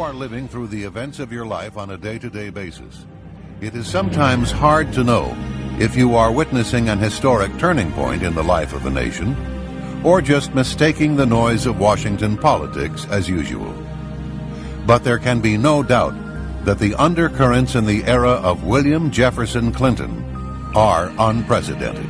are living through the events of your life on a day-to-day basis, it is sometimes hard to know if you are witnessing an historic turning point in the life of a nation or just mistaking the noise of Washington politics as usual. But there can be no doubt that the undercurrents in the era of William Jefferson Clinton are unprecedented.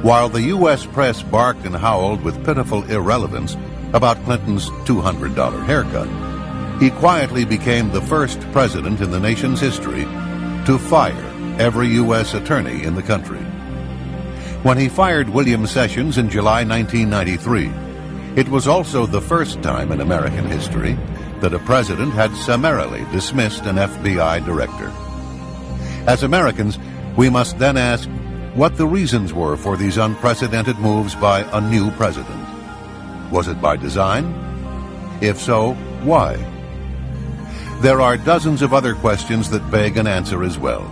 While the U.S. press barked and howled with pitiful irrelevance about Clinton's $200 haircut, he quietly became the first president in the nation's history to fire every U.S. attorney in the country. When he fired William Sessions in July 1993, it was also the first time in American history that a president had summarily dismissed an FBI director. As Americans, we must then ask what the reasons were for these unprecedented moves by a new president. Was it by design? If so, why? There are dozens of other questions that beg an answer as well.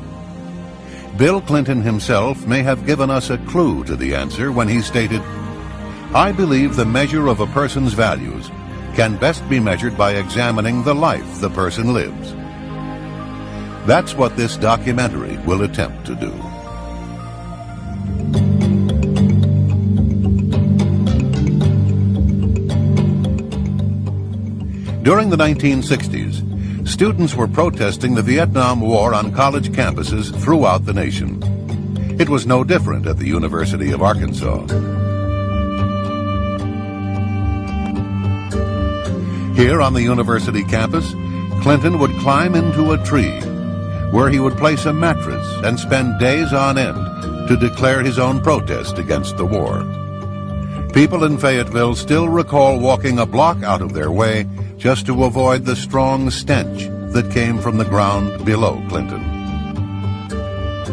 Bill Clinton himself may have given us a clue to the answer when he stated, "I believe the measure of a person's values can best be measured by examining the life the person lives." That's what this documentary will attempt to do. During the 1960s, students were protesting the Vietnam War on college campuses throughout the nation. It was no different at the University of Arkansas. Here on the university campus, Clinton would climb into a tree where he would place a mattress and spend days on end to declare his own protest against the war. People in Fayetteville still recall walking a block out of their way just to avoid the strong stench that came from the ground below Clinton.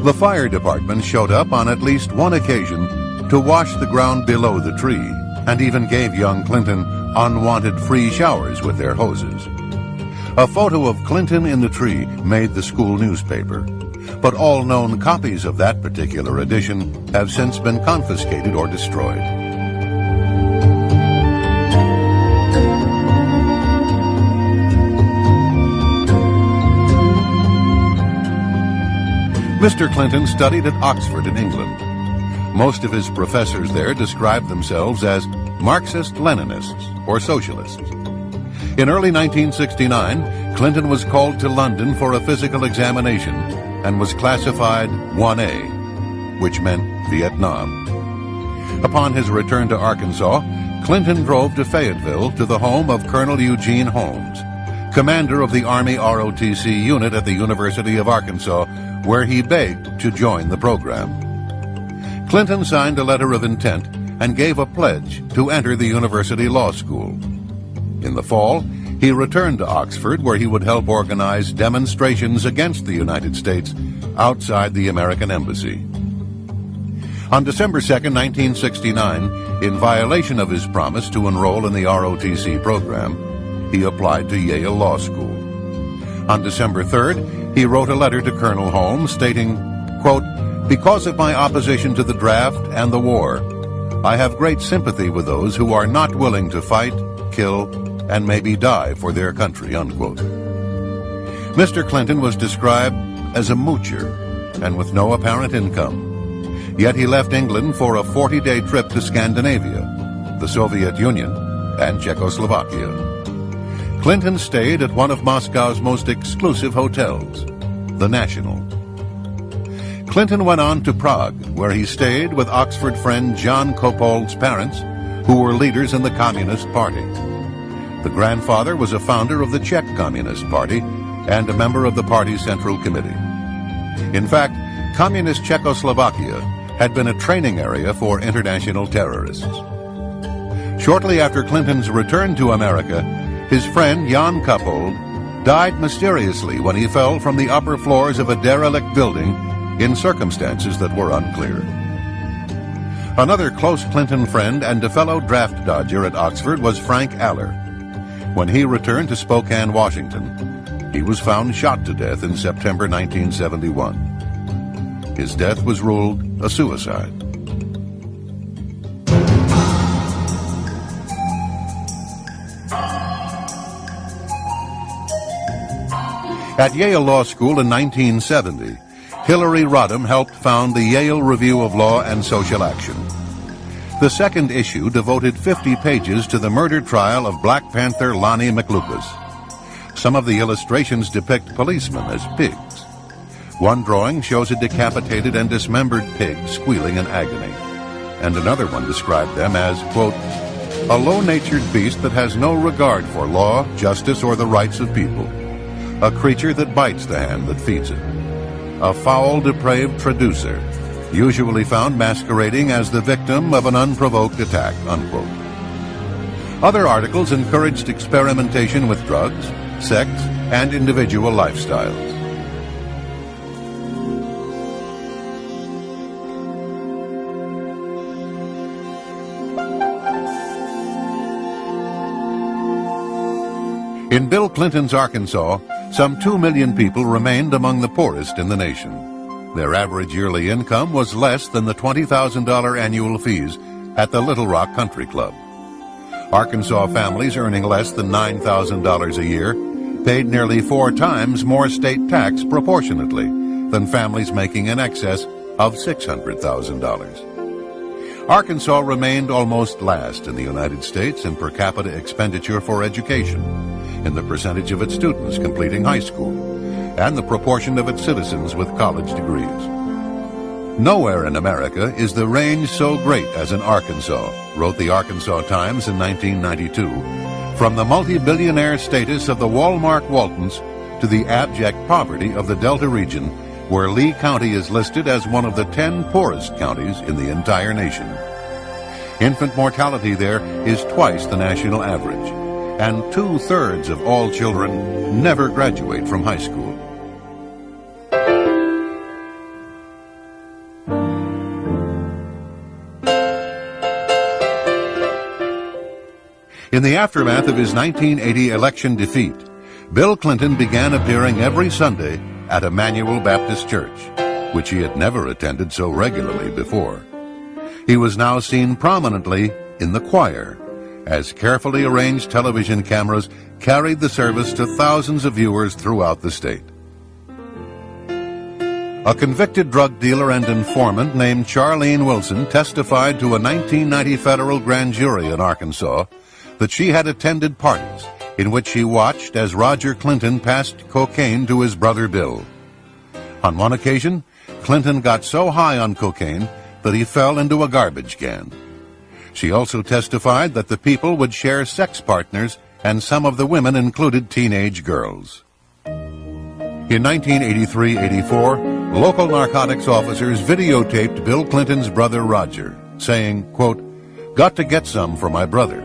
The fire department showed up on at least one occasion to wash the ground below the tree and even gave young Clinton unwanted free showers with their hoses. A photo of Clinton in the tree made the school newspaper, but all known copies of that particular edition have since been confiscated or destroyed. Mr. Clinton studied at Oxford in England. Most of his professors there described themselves as Marxist-Leninists or socialists. In early 1969, Clinton was called to London for a physical examination and was classified 1A, which meant Vietnam. Upon his return to Arkansas, Clinton drove to Fayetteville to the home of Colonel Eugene Holmes, commander of the Army ROTC unit at the University of Arkansas, where he begged to join the program. Clinton signed a letter of intent and gave a pledge to enter the University Law School. In the fall, he returned to Oxford, where he would help organize demonstrations against the United States outside the American embassy. On December 2, 1969, in violation of his promise to enroll in the ROTC program, he applied to Yale Law School. On December 3rd, he wrote a letter to Colonel Holmes stating, quote, "Because of my opposition to the draft and the war, I have great sympathy with those who are not willing to fight, kill, and maybe die for their country," unquote. Mr. Clinton was described as a moocher and with no apparent income. Yet he left England for a 40-day trip to Scandinavia, the Soviet Union, and Czechoslovakia. Clinton stayed at one of Moscow's most exclusive hotels, the National. Clinton went on to Prague, where he stayed with Oxford friend John Kopold's parents, who were leaders in the Communist Party. The grandfather was a founder of the Czech Communist Party and a member of the party's Central Committee. In fact, Communist Czechoslovakia had been a training area for international terrorists. Shortly after Clinton's return to America, his friend Jan Kopold died mysteriously when he fell from the upper floors of a derelict building in circumstances that were unclear. Another close Clinton friend and a fellow draft dodger at Oxford was Frank Aller. When he returned to Spokane, Washington, he was found shot to death in September 1971. His death was ruled a suicide. At Yale Law School in 1970, Hillary Rodham helped found the Yale Review of Law and Social Action. The second issue devoted 50 pages to the murder trial of Black Panther Lonnie McLucas. Some of the illustrations depict policemen as pigs. One drawing shows a decapitated and dismembered pig squealing in agony, and another one described them as, quote, a low-natured beast that has no regard for law, justice, or the rights of people, a creature that bites the hand that feeds it, a foul, depraved traducer, usually found masquerading as the victim of an unprovoked attack, unquote. Other articles encouraged experimentation with drugs, sex, and individual lifestyles. In Bill Clinton's Arkansas, some 2 million people remained among the poorest in the nation. Their average yearly income was less than the $20,000 annual fees at the Little Rock Country Club. Arkansas families earning less than $9,000 a year paid nearly 4 times more state tax proportionately than families making in excess of $600,000. Arkansas remained almost last in the United States in per capita expenditure for education, in the percentage of its students completing high school, and the proportion of its citizens with college degrees. Nowhere in America is the range so great as in Arkansas, wrote the Arkansas Times in 1992, from the multi-billionaire status of the Walmart Waltons to the abject poverty of the Delta region, where Lee County is listed as one of the 10 poorest counties in the entire nation. Infant mortality there is twice the national average, and 2/3 of all children never graduate from high school. In the aftermath of his 1980 election defeat, Bill Clinton began appearing every Sunday at Emmanuel Baptist Church, which he had never attended so regularly before. He was now seen prominently in the choir, as carefully arranged television cameras carried the service to thousands of viewers throughout the state. A convicted drug dealer and informant named Charlene Wilson testified to a 1990 federal grand jury in Arkansas that she had attended parties in which she watched as Roger Clinton passed cocaine to his brother Bill. On one occasion, Clinton got so high on cocaine that he fell into a garbage can. She also testified that the people would share sex partners, and some of the women included teenage girls. In 1983-84, local narcotics officers videotaped Bill Clinton's brother Roger, saying, quote, "Got to get some for my brother.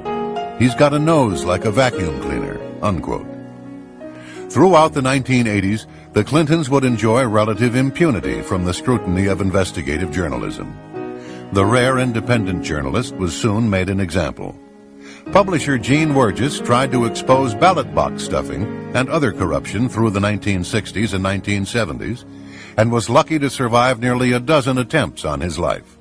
He's got a nose like a vacuum cleaner," unquote. Throughout the 1980s, the Clintons would enjoy relative impunity from the scrutiny of investigative journalism. The rare independent journalist was soon made an example. Publisher Gene Wergis tried to expose ballot box stuffing and other corruption through the 1960s and 1970s, and was lucky to survive nearly a dozen attempts on his life.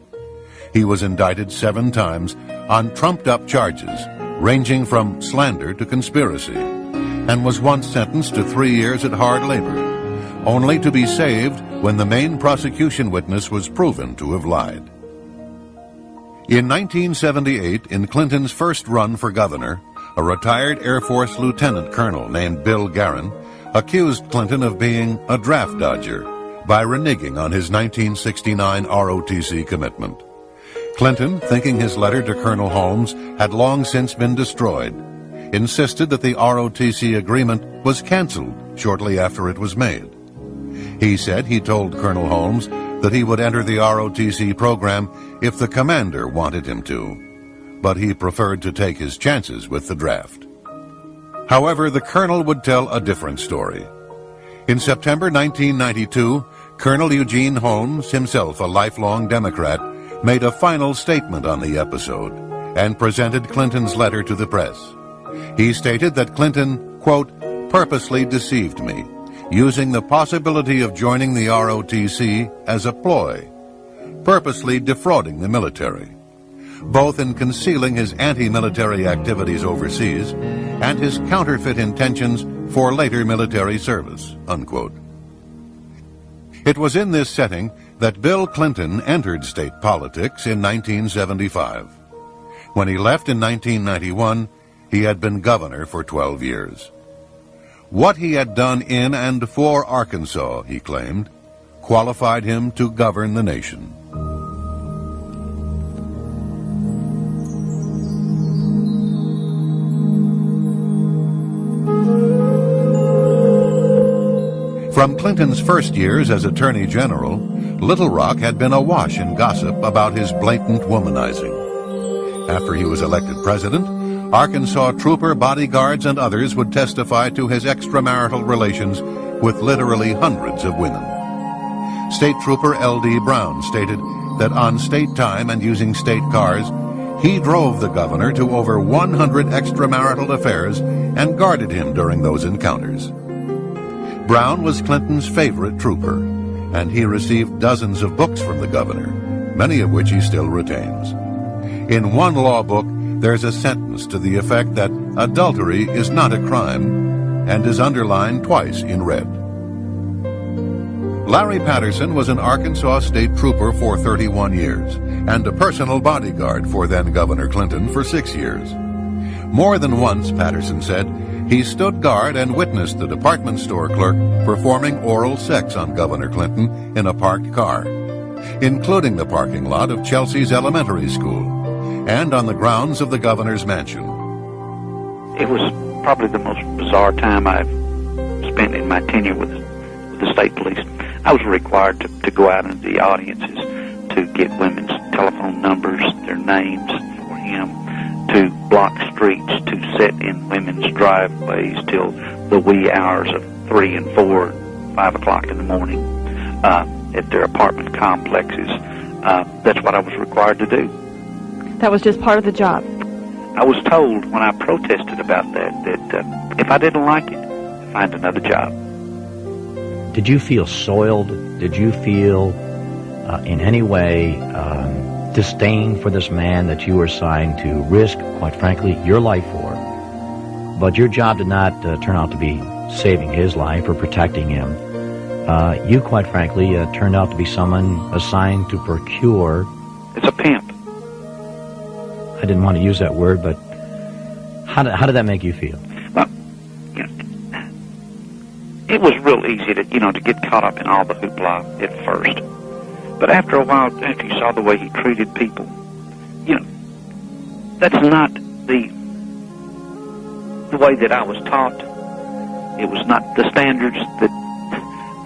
He was indicted 7 times on trumped-up charges, ranging from slander to conspiracy, and was once sentenced to 3 years at hard labor, only to be saved when the main prosecution witness was proven to have lied. In 1978, in Clinton's first run for governor, a retired Air Force lieutenant colonel named Bill Guerin accused Clinton of being a draft dodger by reneging on his 1969 ROTC commitment. Clinton, thinking his letter to Colonel Holmes had long since been destroyed, insisted that the ROTC agreement was canceled shortly after it was made. He said he told Colonel Holmes that he would enter the ROTC program if the commander wanted him to, but he preferred to take his chances with the draft. However, the colonel would tell a different story. In September 1992, Colonel Eugene Holmes, himself a lifelong Democrat, made a final statement on the episode and presented Clinton's letter to the press. He stated that Clinton, quote, "purposely deceived me, using the possibility of joining the ROTC as a ploy, purposely defrauding the military, both in concealing his anti-military activities overseas and his counterfeit intentions for later military service, unquote. It was in this setting that Bill Clinton entered state politics in 1975. When he left in 1991, he had been governor for 12 years. What he had done in and for Arkansas, he claimed, qualified him to govern the nation. From Clinton's first years as Attorney General, Little Rock had been awash in gossip about his blatant womanizing. After he was elected president, Arkansas trooper, bodyguards, and others would testify to his extramarital relations with literally hundreds of women. State Trooper L.D. Brown stated that on state time and using state cars, he drove the governor to over 100 extramarital affairs and guarded him during those encounters. Brown was Clinton's favorite trooper, and he received dozens of books from the governor, many of which he still retains. In one law book, there's a sentence to the effect that adultery is not a crime and is underlined twice in red. Larry Patterson was an Arkansas state trooper for 31 years and a personal bodyguard for then-Governor Clinton for 6 years. More than once, Patterson said, he stood guard and witnessed the department store clerk performing oral sex on Governor Clinton in a parked car, including the parking lot of Chelsea's elementary school and on the grounds of the governor's mansion. It was probably the most bizarre time I've spent in my tenure with the state police. I was required to go out into the audiences to get women's telephone numbers, their names for him, to block streets, to sit in women's driveways till the wee hours of 3 and 4, 5 o'clock in the morning at their apartment complexes. That's what I was required to do. That was just part of the job. I was told when I protested about that if I didn't like it, I'd find another job. Did you feel soiled? Did you feel in any way disdain for this man that you were assigned to risk, quite frankly, your life for? But your job did not turn out to be saving his life or protecting him. You, quite frankly, turned out to be someone assigned to procure... It's a pimp. I didn't want to use that word, but how did that make you feel? Well, you know, it was real easy to get caught up in all the hoopla at first. But after a while, after you saw the way he treated people, that's not the way that I was taught. It was not the standards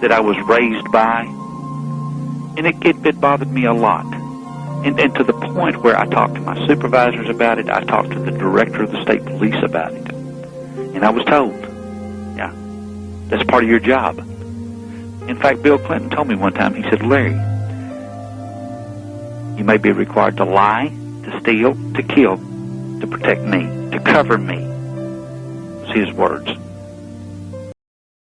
that I was raised by. And it bothered me a lot. And to the point where I talked to my supervisors about it, I talked to the director of the state police about it. And I was told, yeah, that's part of your job. In fact, Bill Clinton told me one time, he said, Larry, you may be required to lie, to steal, to kill, to protect me, to cover me. That's his words.